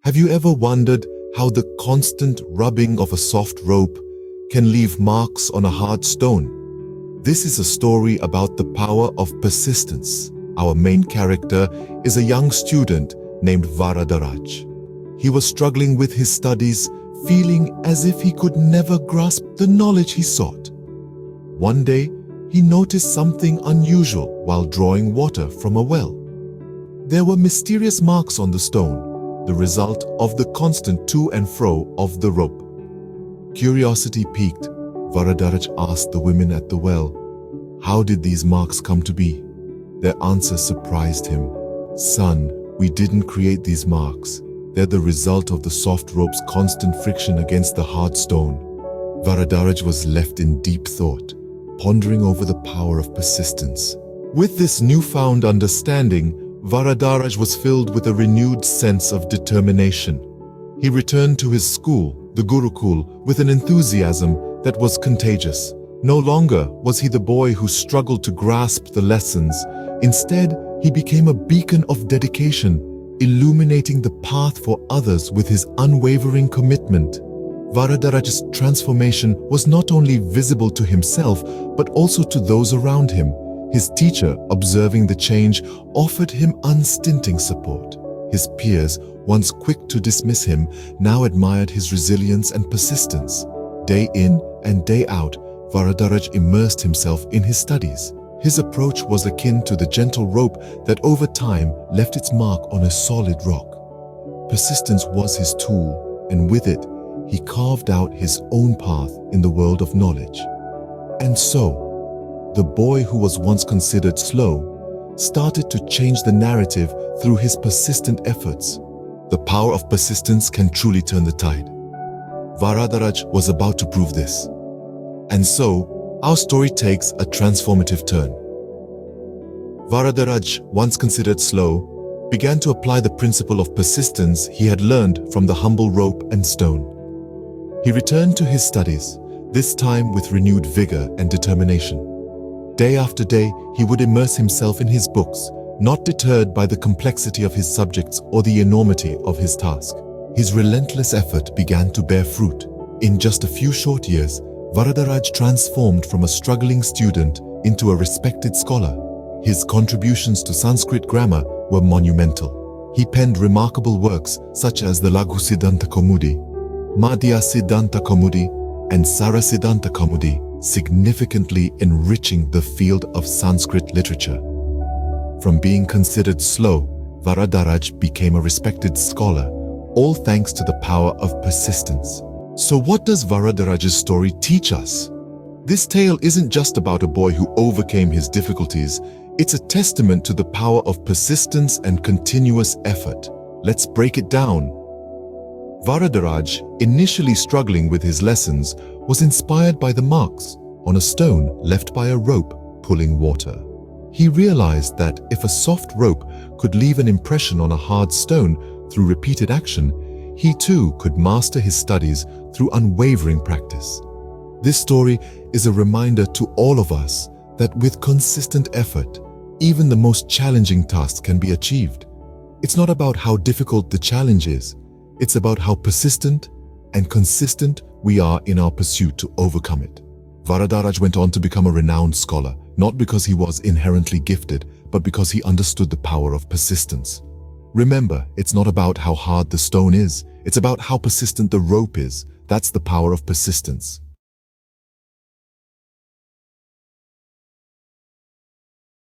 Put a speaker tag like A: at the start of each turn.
A: Have you ever wondered how the constant rubbing of a soft rope can leave marks on a hard stone? This is a story about the power of persistence. Our main character is a young student named Varadaraj. He was struggling with his studies, feeling as if he could never grasp the knowledge he sought. One day, he noticed something unusual while drawing water from a well. There were mysterious marks on the stone, the result of the constant to and fro of the rope. Curiosity piqued, Varadaraj asked the women at the well, how did these marks come to be? Their answer surprised him. Son, we didn't create these marks. They're the result of the soft rope's constant friction against the hard stone. Varadaraj was left in deep thought, pondering over the power of persistence. With this newfound understanding, Varadaraj was filled with a renewed sense of determination. He returned to his school, the Gurukul, with an enthusiasm that was contagious. No longer was he the boy who struggled to grasp the lessons. Instead, he became a beacon of dedication, illuminating the path for others with his unwavering commitment. Varadaraj's transformation was not only visible to himself, but also to those around him. His teacher, observing the change, offered him unstinting support. His peers, once quick to dismiss him, now admired his resilience and persistence. Day in and day out, Varadaraj immersed himself in his studies. His approach was akin to the gentle rope that over time left its mark on a solid rock. Persistence was his tool, and with it, he carved out his own path in the world of knowledge. And so, the boy who was once considered slow started to change the narrative through his persistent efforts. The power of persistence can truly turn the tide. Varadaraj was about to prove this. And so, our story takes a transformative turn. Varadaraj, once considered slow, began to apply the principle of persistence he had learned from the humble rope and stone. He returned to his studies, this time with renewed vigor and determination. Day after day, he would immerse himself in his books, not deterred by the complexity of his subjects or the enormity of his task. His relentless effort began to bear fruit. In just a few short years, Varadaraj transformed from a struggling student into a respected scholar. His contributions to Sanskrit grammar were monumental. He penned remarkable works such as the Laghu Siddhanta Kaumudi, Madhya Siddhanta Kaumudi, and Sara Siddhanta Kaumudi, significantly enriching the field of Sanskrit literature. From being considered slow, Varadaraj became a respected scholar, all thanks to the power of persistence. So what does Varadaraj's story teach us? This tale isn't just about a boy who overcame his difficulties. It's a testament to the power of persistence and continuous effort. Let's break it down. Varadaraj, initially struggling with his lessons, was inspired by the marks on a stone left by a rope pulling water. He realized that if a soft rope could leave an impression on a hard stone through repeated action, he too could master his studies through unwavering practice. This story is a reminder to all of us that with consistent effort, even the most challenging tasks can be achieved. It's not about how difficult the challenge is, it's about how persistent and consistent we are in our pursuit to overcome it. Varadaraj went on to become a renowned scholar, not because he was inherently gifted, but because he understood the power of persistence. Remember, it's not about how hard the stone is, it's about how persistent the rope is. That's the power of persistence.